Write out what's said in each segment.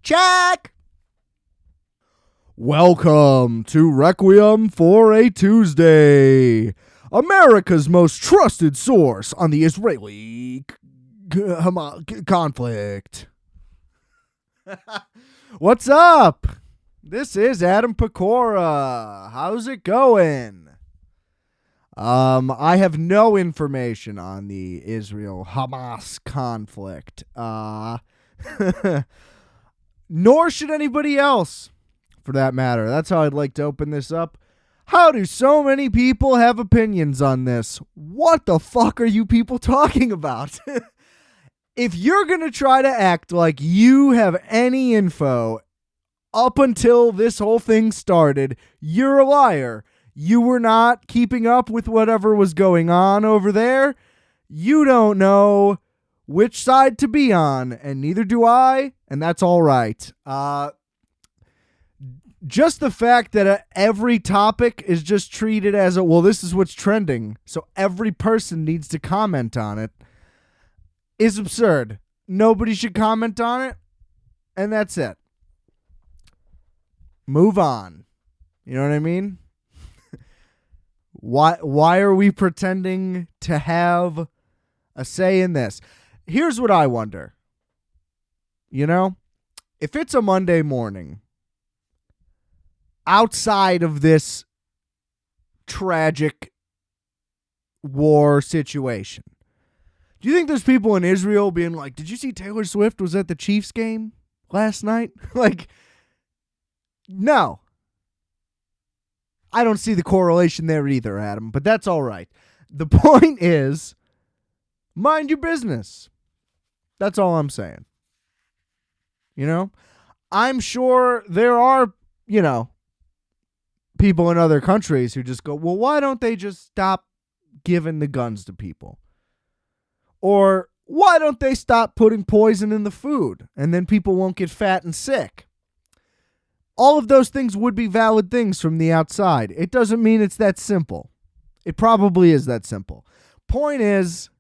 Check! Welcome to Requiem for a Tuesday, America's most trusted source on the Israeli conflict. What's up? This is Adam Pecora. How's it going? I have no information on the Israel-Hamas conflict. Nor should anybody else, for that matter. That's how I'd like to open this up. How do so many people have opinions on this? What the fuck are you people talking about? If you're going to try to act like you have any info up until this whole thing started, you're a liar. You were not keeping up with whatever was going on over there. You don't know which side to be on, and neither do I, and that's all right. Just the fact that every topic is just treated as this is what's trending, so every person needs to comment on it, is absurd. Nobody should comment on it, and that's it. Move on. You know what I mean? Why are we pretending to have a say in this? Here's what I wonder. You know, if it's a Monday morning, outside of this tragic war situation, do you think there's people in Israel being like, did you see Taylor Swift was at the Chiefs game last night? Like, no. I don't see the correlation there either, Adam, but that's all right. The point is, mind your business. That's all I'm saying. You know? I'm sure there are, people in other countries who just go, well, why don't they just stop giving the guns to people? Or why don't they stop putting poison in the food and then people won't get fat and sick? All of those things would be valid things from the outside. It doesn't mean it's that simple. It probably is that simple. Point is,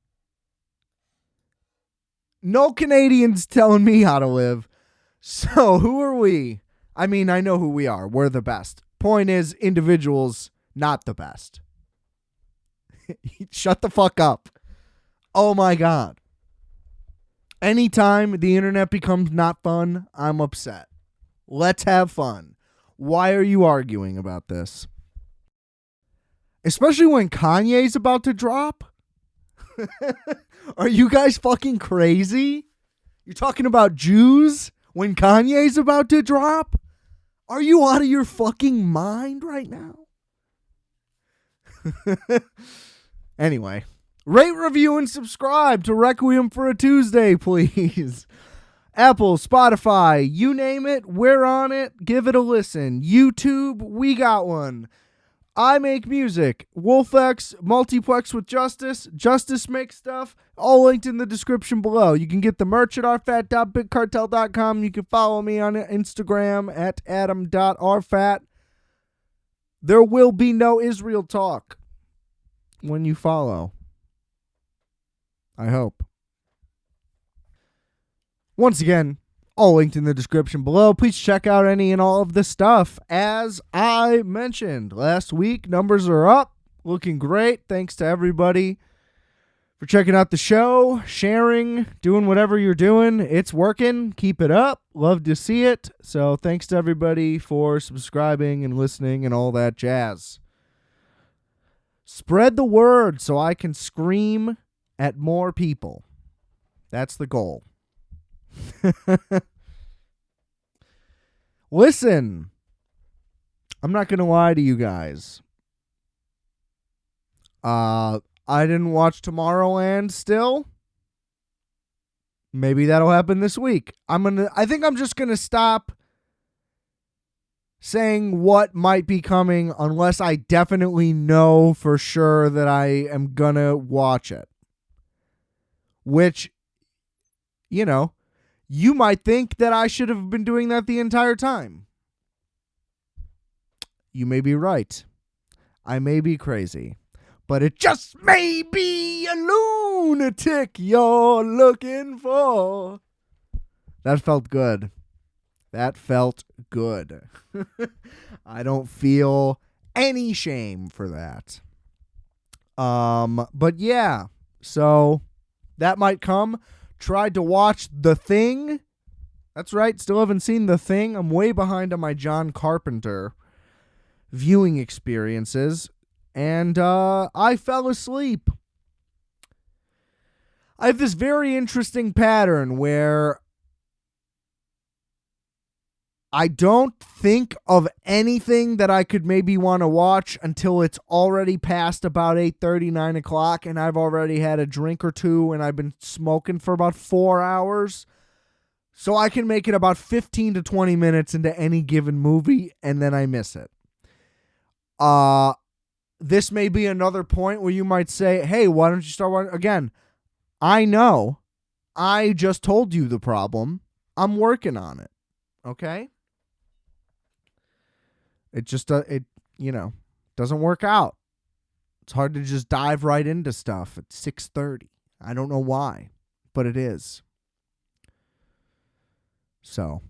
no Canadians telling me how to live. So who are we? I mean, I know who we are. We're the best. Point is, individuals, not the best. Shut the fuck up. Oh my God. Anytime the internet becomes not fun, I'm upset. Let's have fun. Why are you arguing about this? Especially when Kanye's about to drop? Are you guys fucking crazy? You're talking about Jews when Kanye's about to drop? Are you out of your fucking mind right now? Anyway, rate, review, and subscribe to Requiem for a Tuesday, please. Apple, Spotify, you name it, we're on it. Give it a listen. YouTube, we got one. I make music. WolfX, Multiplex with Justice. Justice makes stuff. All linked in the description below. You can get the merch at rfat.bigcartel.com. You can follow me on Instagram at adam.rfat. There will be no Israel talk when you follow. I hope. Once again, all linked in the description below. Please check out any and all of the stuff. As I mentioned last week, numbers are up. Looking great. Thanks to everybody for checking out the show, sharing, doing whatever you're doing. It's working. Keep it up. Love to see it. So thanks to everybody for subscribing and listening and all that jazz. Spread the word so I can scream at more people. That's the goal. Listen, I'm not going to lie to you guys. I didn't watch Tomorrowland still. Maybe that'll happen this week. I think I'm just going to stop saying what might be coming unless I definitely know for sure that I am going to watch it. Which, you might think that I should have been doing that the entire time. You may be right. I may be crazy. But it just may be a lunatic you're looking for. That felt good. That felt good. I don't feel any shame for that. But yeah, so that might come. Tried to watch The Thing. That's right, still haven't seen The Thing. I'm way behind on my John Carpenter viewing experiences, and I fell asleep. I have this very interesting pattern where I don't think of anything that I could maybe want to watch until it's already past about 8:30, 9 o'clock, and I've already had a drink or two, and I've been smoking for about 4 hours. So I can make it about 15 to 20 minutes into any given movie, and then I miss it. This may be another point where you might say, hey, why don't you start watching? Again, I know. I just told you the problem. I'm working on it. Okay? It just, doesn't work out. It's hard to just dive right into stuff at 6:30. I don't know why, but it is. So,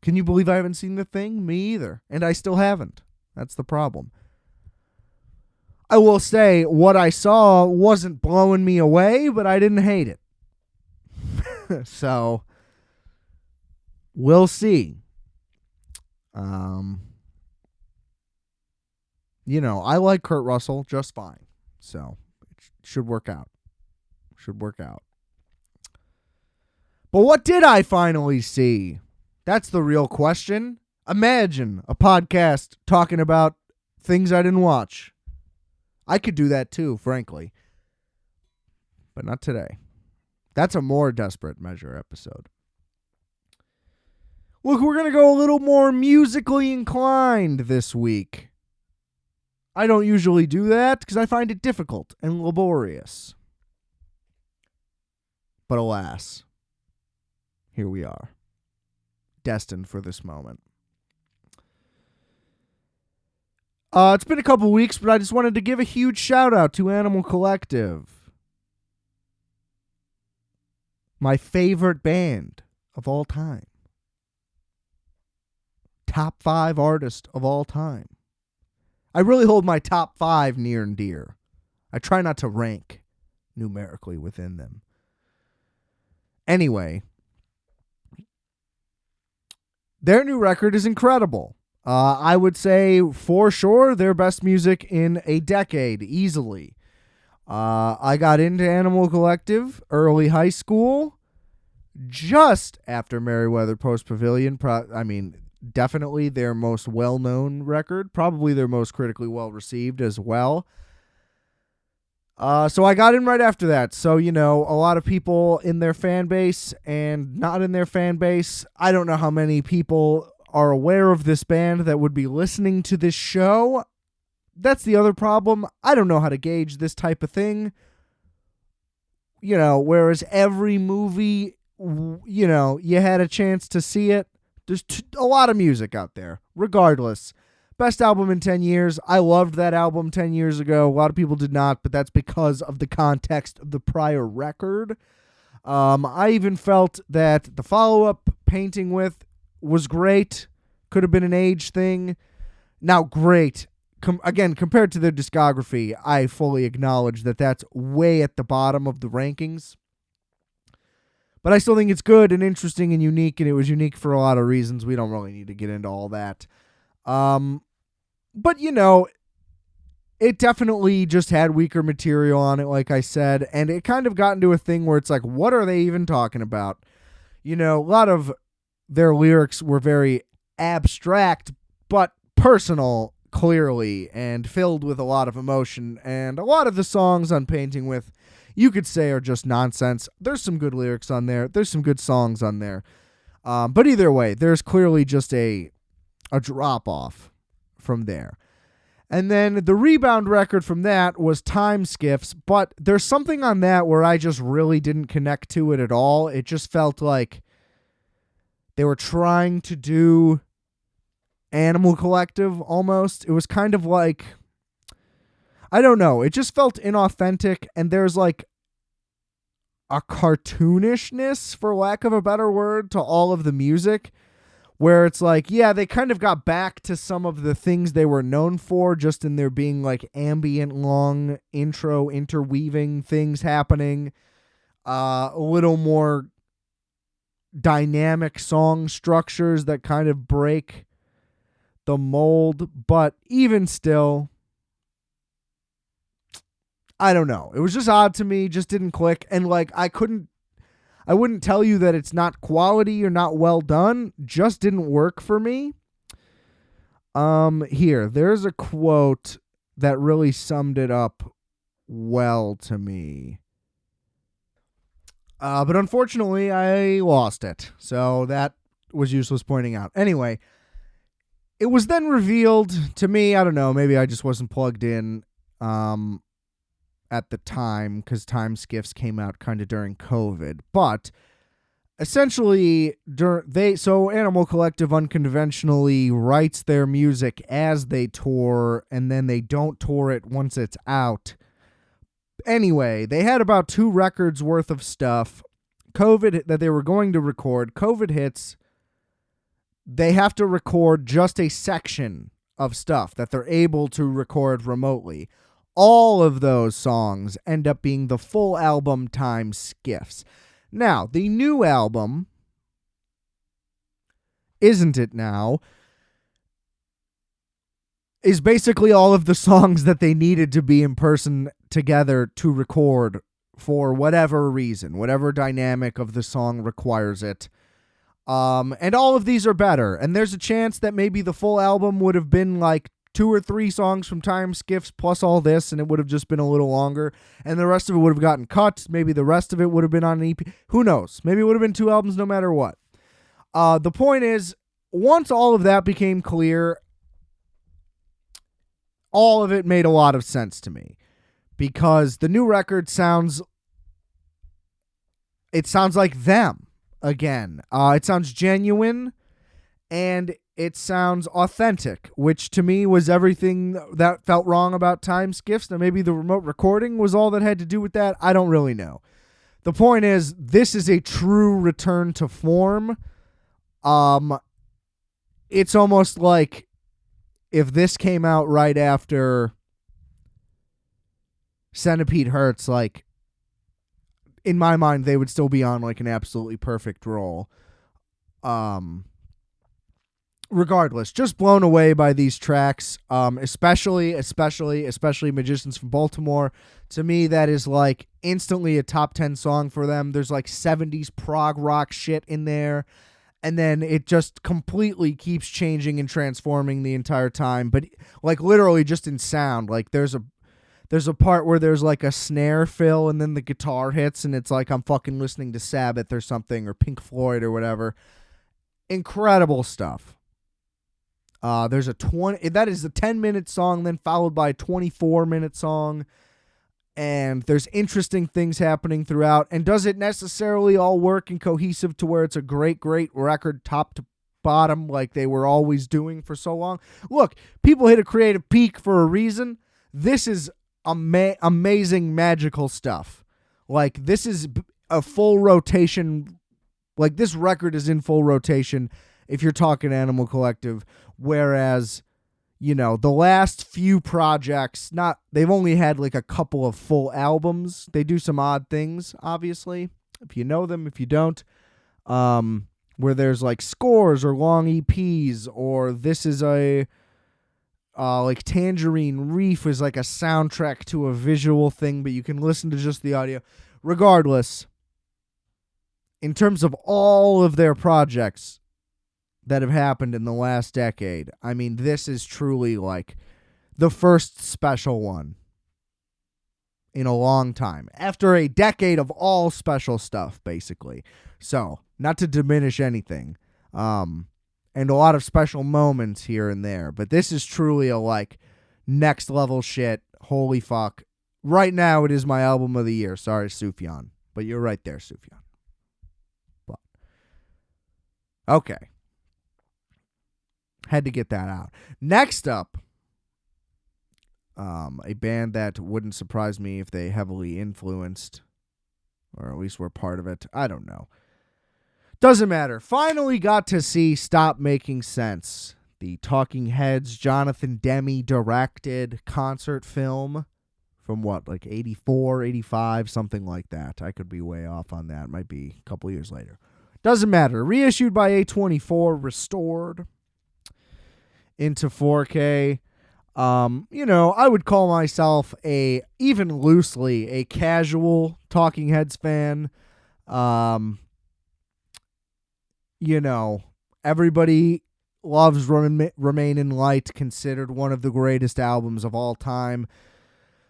can you believe I haven't seen The Thing? Me either. And I still haven't. That's the problem. I will say what I saw wasn't blowing me away, but I didn't hate it. So, we'll see. I like Kurt Russell just fine. So, it should work out. But what did I finally see? That's the real question. Imagine a podcast talking about things I didn't watch. I could do that too, frankly. But not today. That's a more Desperate Measure episode. Look, we're going to go a little more musically inclined this week. I don't usually do that because I find it difficult and laborious. But alas, here we are, destined for this moment. It's been a couple weeks, but I just wanted to give a huge shout out to Animal Collective. My favorite band of all time. Top 5 artist of all time. I really hold my top 5 near and dear. I try not to rank numerically within them. Anyway, their new record is incredible. I would say for sure their best music in a decade, easily. I got into Animal Collective early high school, just after Merriweather Post Pavilion. Definitely their most well-known record, probably their most critically well-received as well. So I got in right after that. So, a lot of people in their fan base and not in their fan base. I don't know how many people are aware of this band that would be listening to this show. That's the other problem. I don't know how to gauge this type of thing. Whereas every movie, you had a chance to see it. There's a lot of music out there, regardless. Best album in 10 years. I loved that album 10 years ago. A lot of people did not, but that's because of the context of the prior record. I even felt that the follow-up, Painting With, was great. Could have been an age thing. Now, great. Again, compared to their discography, I fully acknowledge that that's way at the bottom of the rankings. But I still think it's good and interesting and unique, and it was unique for a lot of reasons. We don't really need to get into all that. But, it definitely just had weaker material on it, like I said, and it kind of got into a thing where it's like, what are they even talking about? A lot of their lyrics were very abstract, but personal, clearly, and filled with a lot of emotion, and a lot of the songs on Painting With, you could say, are just nonsense. There's some good lyrics on there. There's some good songs on there. But either way, there's clearly just a drop-off from there. And then the rebound record from that was Time Skiffs, but there's something on that where I just really didn't connect to it at all. It just felt like they were trying to do Animal Collective almost. It was kind of like, I don't know. It just felt inauthentic, and there's like a cartoonishness, for lack of a better word, to all of the music, where it's like, yeah, they kind of got back to some of the things they were known for, just in there being like ambient long intro interweaving things happening, a little more dynamic song structures that kind of break the mold. But even still, I don't know. It was just odd to me, just didn't click. And like, I wouldn't tell you that it's not quality or not well done, just didn't work for me. There's a quote that really summed it up well to me. But unfortunately, I lost it. So that was useless pointing out. Anyway, it was then revealed to me, I don't know, maybe I just wasn't plugged in at the time, because time skiffs came out kind of during COVID. But essentially, Animal Collective unconventionally writes their music as they tour, and then they don't tour it once it's out. Anyway, they had about 2 records worth of stuff. COVID that they were going to record. COVID hits. They have to record just a section of stuff that they're able to record remotely. All of those songs end up being the full album Time Skiffs. Now, the new album, Isn't It Now, is basically all of the songs that they needed to be in person together to record for whatever reason, whatever dynamic of the song requires it. And all of these are better. And there's a chance that maybe the full album would have been like 2 or 3 songs from Time Skiffs plus all this, and it would have just been a little longer. And the rest of it would have gotten cut. Maybe the rest of it would have been on an EP. Who knows? Maybe it would have been 2 albums no matter what. The point is, once all of that became clear, all of it made a lot of sense to me. Because the new record sounds like them again. It sounds genuine, and it sounds authentic, which to me was everything that felt wrong about Time Skiffs. Now, maybe the remote recording was all that had to do with that. I don't really know. The point is, this is a true return to form. It's almost like if this came out right after Centipede Hurts, like, in my mind, they would still be on like an absolutely perfect roll. Regardless, just blown away by these tracks, especially Magicians from Baltimore. To me, that is like instantly a top 10 song for them. There's like 70s prog rock shit in there, and then it just completely keeps changing and transforming the entire time. But like literally just in sound, like there's a part where there's like a snare fill and then the guitar hits and it's like I'm fucking listening to Sabbath or something, or Pink Floyd or whatever. Incredible stuff. There's that is a 10-minute song, then followed by a 24-minute song. And there's interesting things happening throughout. And does it necessarily all work and cohesive to where it's a great, great record top to bottom like they were always doing for so long? Look, people hit a creative peak for a reason. This is amazing, magical stuff. Like, this is a full rotation. Like, this record is in full rotation if you're talking Animal Collective. Whereas, you know, the last few projects, they've only had like a couple of full albums. They do some odd things, obviously, if you know them, if you don't, where there's like scores or long EPs, or this is like Tangerine Reef is like a soundtrack to a visual thing, but you can listen to just the audio. Regardless, in terms of all of their projects that have happened in the last decade, I mean, this is truly like the first special one in a long time, after a decade of all special stuff, basically. So, not to diminish anything, and a lot of special moments here and there, but this is truly a like next level shit. Holy fuck. Right now it is my album of the year. Sorry, Sufjan, but you're right there, Sufjan. But okay. Had to get that out. Next up, a band that wouldn't surprise me if they heavily influenced, or at least were part of it. I don't know. Doesn't matter. Finally got to see Stop Making Sense, the Talking Heads, Jonathan Demme directed concert film from what, like 84, 85, something like that. I could be way off on that. It might be a couple years later. Doesn't matter. Reissued by A24, restored into 4K. I would call myself even loosely a casual Talking Heads fan. Everybody loves Remain in Light, considered one of the greatest albums of all time.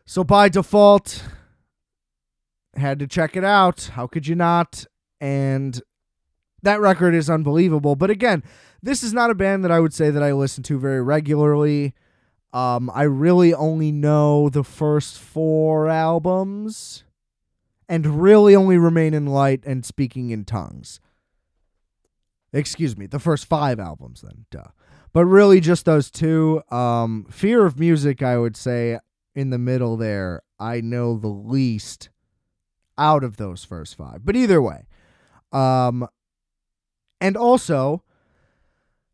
So by default, had to check it out. How could you not? And that record is unbelievable. But again, this is not a band that I would say that I listen to very regularly. I really only know the first 4 albums and really only Remain in Light and Speaking in Tongues. Excuse me, the first 5 albums then, duh. But really just those 2. Fear of Music, I would say, in the middle there, I know the least out of those first 5. But either way. And also,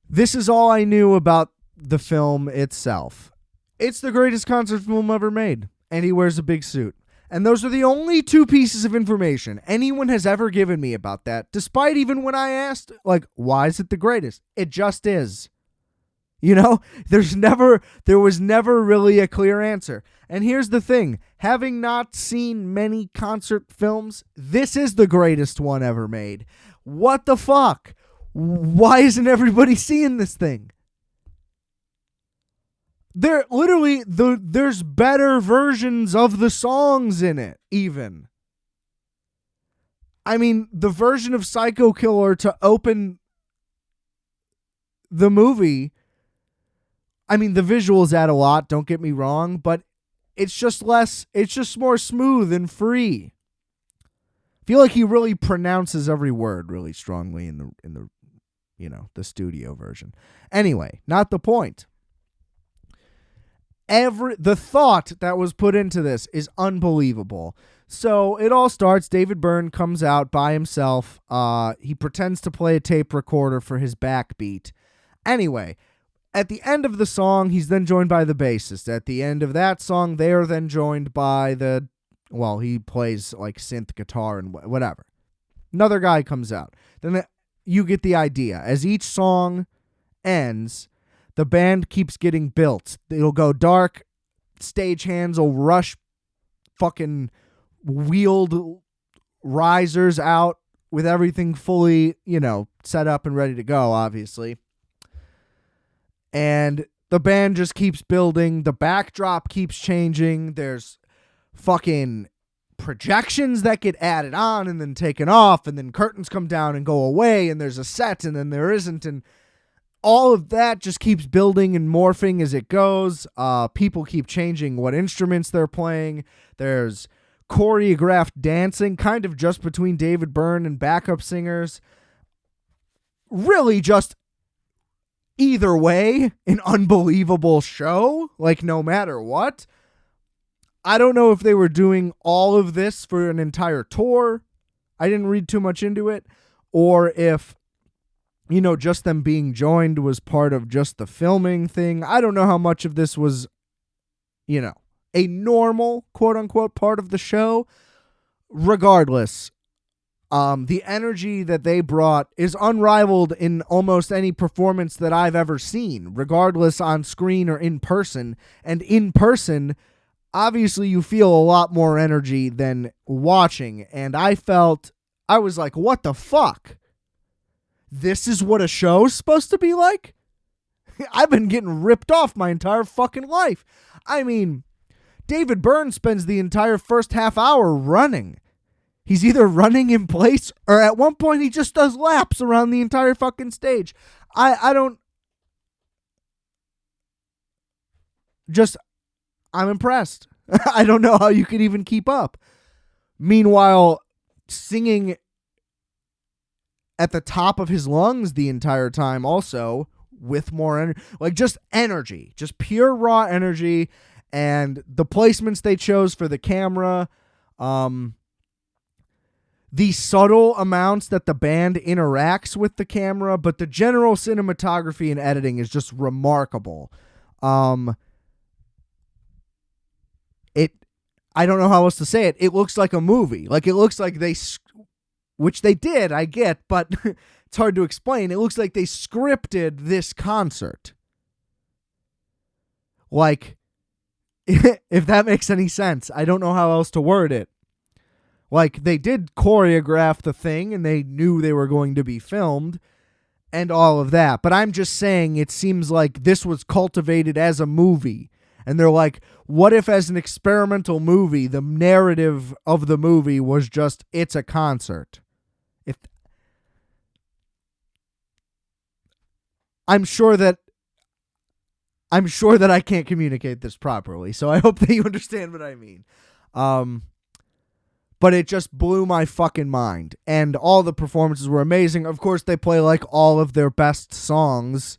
this is all I knew about the film itself. It's the greatest concert film ever made, and he wears a big suit. And those are the only 2 pieces of information anyone has ever given me about that, despite even when I asked, why is it the greatest? It just is. There was never really a clear answer. And here's the thing, having not seen many concert films, this is the greatest one ever made. What the fuck? Why isn't everybody seeing this thing? There's better versions of the songs in it, even. I mean, the version of Psycho Killer to open the movie, I mean, the visuals add a lot, don't get me wrong, but it's just more smooth and free. I feel like he really pronounces every word really strongly in the studio version. Anyway, not the point. The thought that was put into this is unbelievable. So it all starts, David Byrne comes out by himself. He pretends to play a tape recorder for his backbeat. Anyway, at the end of the song, he's then joined by the bassist. At the end of that song, they are then joined by he plays like synth guitar and whatever. Another guy comes out. Then you get the idea. As each song ends, the band keeps getting built. It'll go dark. Stagehands will rush fucking wheeled risers out with everything fully, set up and ready to go, obviously. And the band just keeps building. The backdrop keeps changing. There's fucking projections that get added on and then taken off, and then curtains come down and go away, and there's a set and then there isn't, and all of that just keeps building and morphing as it goes. People keep changing what instruments they're playing. There's choreographed dancing kind of just between David Byrne and backup singers. Really just either way, an unbelievable show, no matter what. I don't know if they were doing all of this for an entire tour. I didn't read too much into it. Or if, just them being joined was part of just the filming thing. I don't know how much of this was, a normal, quote-unquote, part of the show. Regardless, the energy that they brought is unrivaled in almost any performance that I've ever seen, regardless on screen or in person. And in person, obviously you feel a lot more energy than watching. And I was like, what the fuck? This is what a show's supposed to be like? I've been getting ripped off my entire fucking life. I mean, David Byrne spends the entire first half hour running. He's either running in place or at one point he just does laps around the entire fucking stage. I'm impressed. I don't know how you could even keep up. Meanwhile, singing at the top of his lungs the entire time also with more energy, energy, just pure raw energy. And the placements they chose for the camera, the subtle amounts that the band interacts with the camera, but the general cinematography and editing is just remarkable. I don't know how else to say it. It looks like a movie. Like, it looks like which they did, I get, but it's hard to explain. It looks like they scripted this concert. Like, if that makes any sense. I don't know how else to word it. Like, they did choreograph the thing, and they knew they were going to be filmed, and all of that. But I'm just saying, it seems like this was cultivated as a movie. And they're like, what if as an experimental movie, the narrative of the movie was just, it's a concert? I'm sure that I can't communicate this properly, so I hope that you understand what I mean. But it just blew my fucking mind. And all the performances were amazing. Of course, they play like all of their best songs.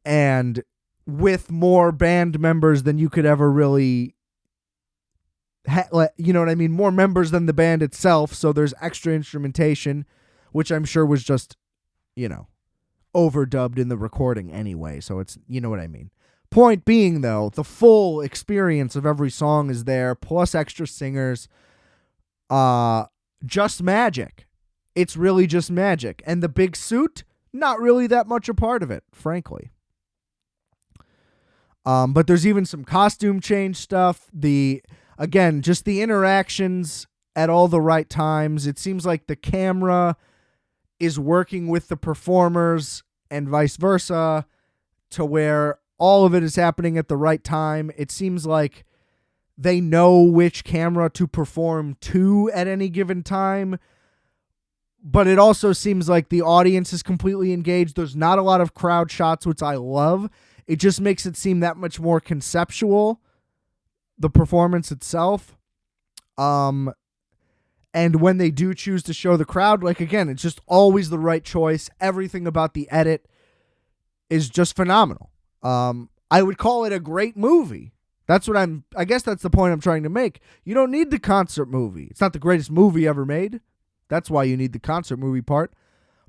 And with more band members than you could ever really... you know what I mean? More members than the band itself. So there's extra instrumentation, which I'm sure was just, overdubbed in the recording anyway. So it's, you know what I mean? Point being, though, the full experience of every song is there, plus extra singers. Just magic. It's really just magic. And the big suit, not really that much a part of it, frankly. But there's even some costume change stuff. Again, just the interactions at all the right times. It seems like the camera is working with the performers and vice versa, to where all of it is happening at the right time. It seems like they know which camera to perform to at any given time, but it also seems like the audience is completely engaged. There's not a lot of crowd shots, which I love. It just makes it seem that much more conceptual, the performance itself. And when they do choose to show the crowd, like, again, it's just always the right choice. Everything about the edit is just phenomenal. I would call it a great movie. I guess that's the point I'm trying to make. You don't need the concert movie. It's not the greatest movie ever made. That's why you need the concert movie part.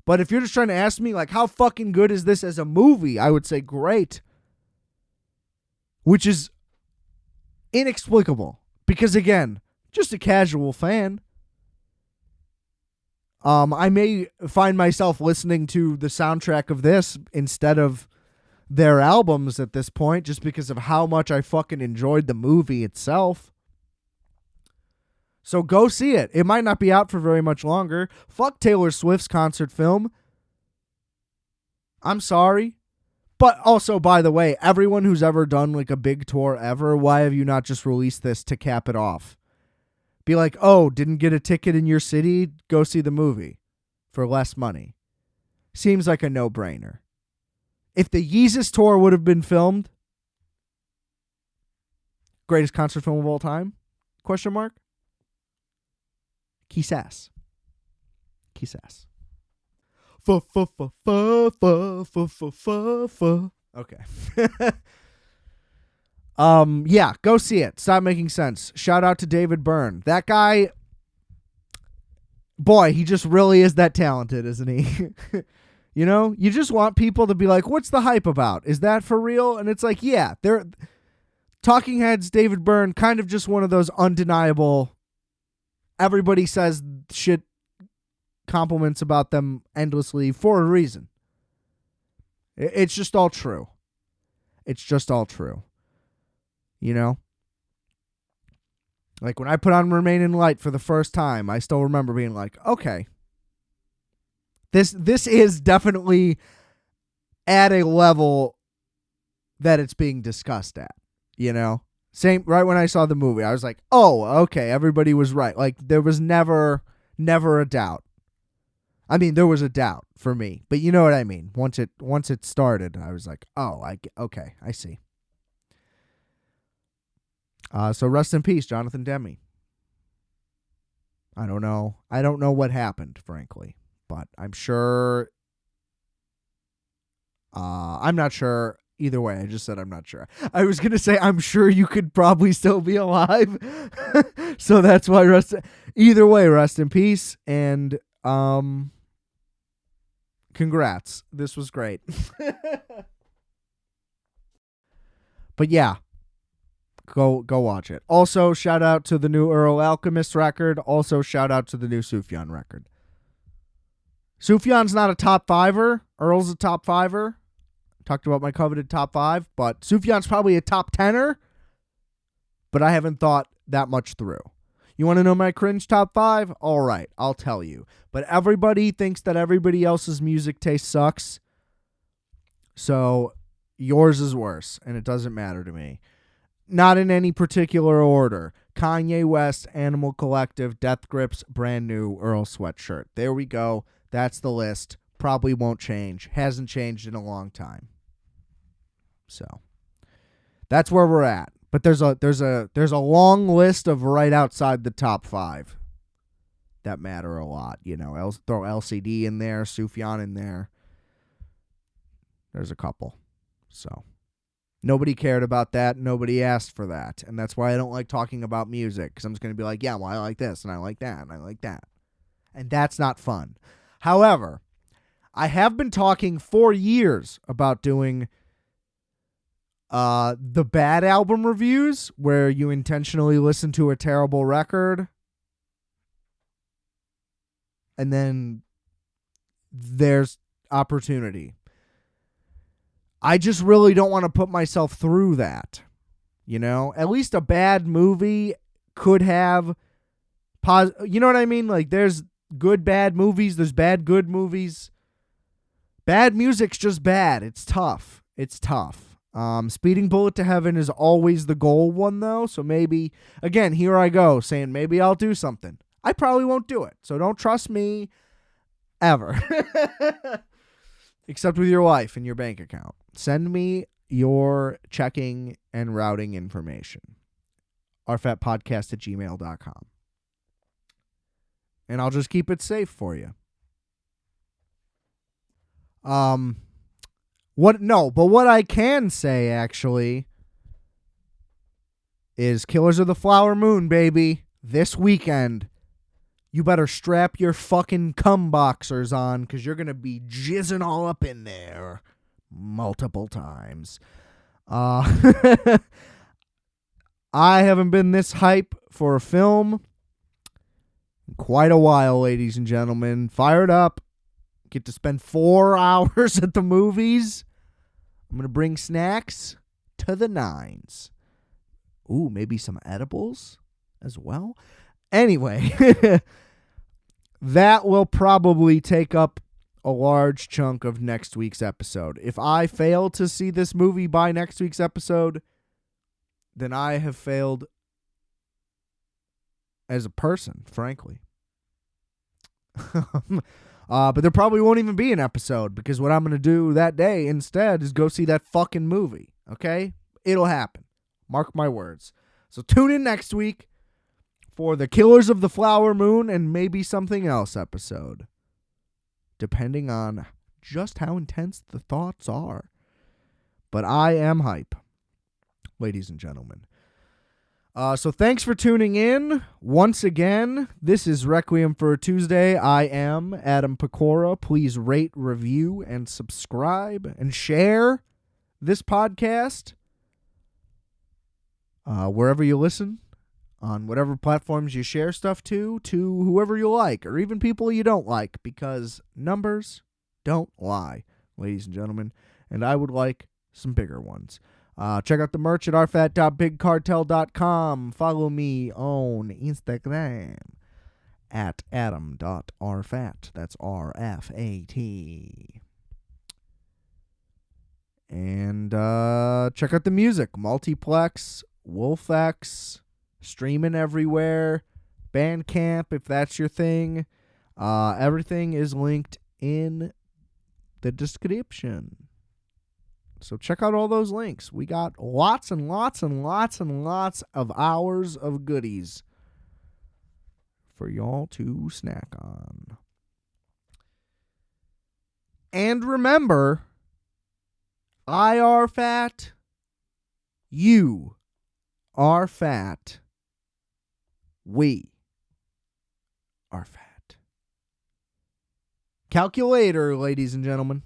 But if you're just trying to ask me, like, how fucking good is this as a movie, I would say great. Which is inexplicable. Because, again, just a casual fan. I may find myself listening to the soundtrack of this instead of their albums at this point, just because of how much I fucking enjoyed the movie itself. So go see it. It might not be out for very much longer. Fuck Taylor Swift's concert film. I'm sorry. But also, by the way, everyone who's ever done like a big tour ever, why have you not just released this to cap it off? Be like, oh, didn't get a ticket in your city? Go see the movie for less money. Seems like a no-brainer. If the Yeezus tour would have been filmed, greatest concert film of all time? Question mark? Quizás. Quizás. Okay. Yeah, go see it. Stop making sense. Shout out to David Byrne. That guy, boy, he just really is that talented, isn't he? You just want people to be like, what's the hype about? Is that for real? And it's like, yeah, they're Talking Heads, David Byrne, kind of just one of those undeniable, everybody says shit, compliments about them endlessly for a reason. It's just all true. It's just all true. Like when I put on Remain in Light for the first time, I still remember being like, okay, this is definitely at a level that it's being discussed at, Same, right when I saw the movie, I was like, oh, okay, everybody was right. Like there was never a doubt. I mean, there was a doubt for me, but you know what I mean? Once it started, I was like, oh, okay, I see. So rest in peace, Jonathan Demme. I don't know what happened, frankly, but I'm sure. I'm not sure. Either way, I just said I'm not sure. I was going to say I'm sure you could probably still be alive. So that's why either way, rest in peace, and congrats. This was great. But yeah, go watch it. Also, shout out to the new Earl Alchemist record. Also, shout out to the new Sufjan record. Sufjan's not a top fiver. Earl's a top fiver. Talked about my coveted top 5, but Sufjan's probably a top 10er. But I haven't thought that much through. You want to know my cringe top 5? All right, I'll tell you. But everybody thinks that everybody else's music taste sucks. So yours is worse, and it doesn't matter to me. Not in any particular order. Kanye West, Animal Collective, Death Grips, Brand New, Earl Sweatshirt. There we go. That's the list. Probably won't change. Hasn't changed in a long time. So that's where we're at. But there's a long list of right outside the top 5 that matter a lot. You know, throw LCD in there, Sufjan in there. There's a couple. So nobody cared about that. Nobody asked for that. And that's why I don't like talking about music, because I'm just going to be like, yeah, well, I like this, and I like that, and I like that. And that's not fun. However, I have been talking for years about doing the bad album reviews, where you intentionally listen to a terrible record and then there's opportunity. I just really don't want to put myself through that. You know, at least a bad movie could have you know what I mean? Like, there's good bad movies, there's bad good movies. Bad music's just bad. It's tough. Speeding Bullet to Heaven is always the goal one, though. So maybe, again, here I go saying maybe I'll do something. I probably won't do it. So don't trust me ever. Except with your wife and your bank account. Send me your checking and routing information. rfatpodcast@gmail.com. And I'll just keep it safe for you. What I can say, actually, is Killers of the Flower Moon, baby. This weekend. You better strap your fucking cum boxers on, because you're going to be jizzing all up in there multiple times. I haven't been this hype for a film in quite a while, ladies and gentlemen. Fired up. Get to spend 4 hours at the movies. I'm going to bring snacks to the nines. Ooh, maybe some edibles as well. Anyway, that will probably take up a large chunk of next week's episode. If I fail to see this movie by next week's episode, then I have failed as a person, frankly. But there probably won't even be an episode, because what I'm going to do that day instead is go see that fucking movie, okay? It'll happen. Mark my words. So tune in next week for the Killers of the Flower Moon and maybe something else episode, depending on just how intense the thoughts are. But I am hype, ladies and gentlemen. So thanks for tuning in. Once again, this is Requiem for a Tuesday. I am Adam Pecora. Please rate, review, and subscribe, and share this podcast wherever you listen, on whatever platforms you share stuff to whoever you like, or even people you don't like, because numbers don't lie, ladies and gentlemen, and I would like some bigger ones. Check out the merch at rfat.bigcartel.com. Follow me on Instagram at adam.rfat. That's RFAT. And check out the music. Multiplex, Wolfx, streaming everywhere. Bandcamp, if that's your thing. Everything is linked in the description. So check out all those links. We got lots and lots and lots and lots of hours of goodies for y'all to snack on. And remember, I are fat, you are fat. We are fat. Calculator, ladies and gentlemen.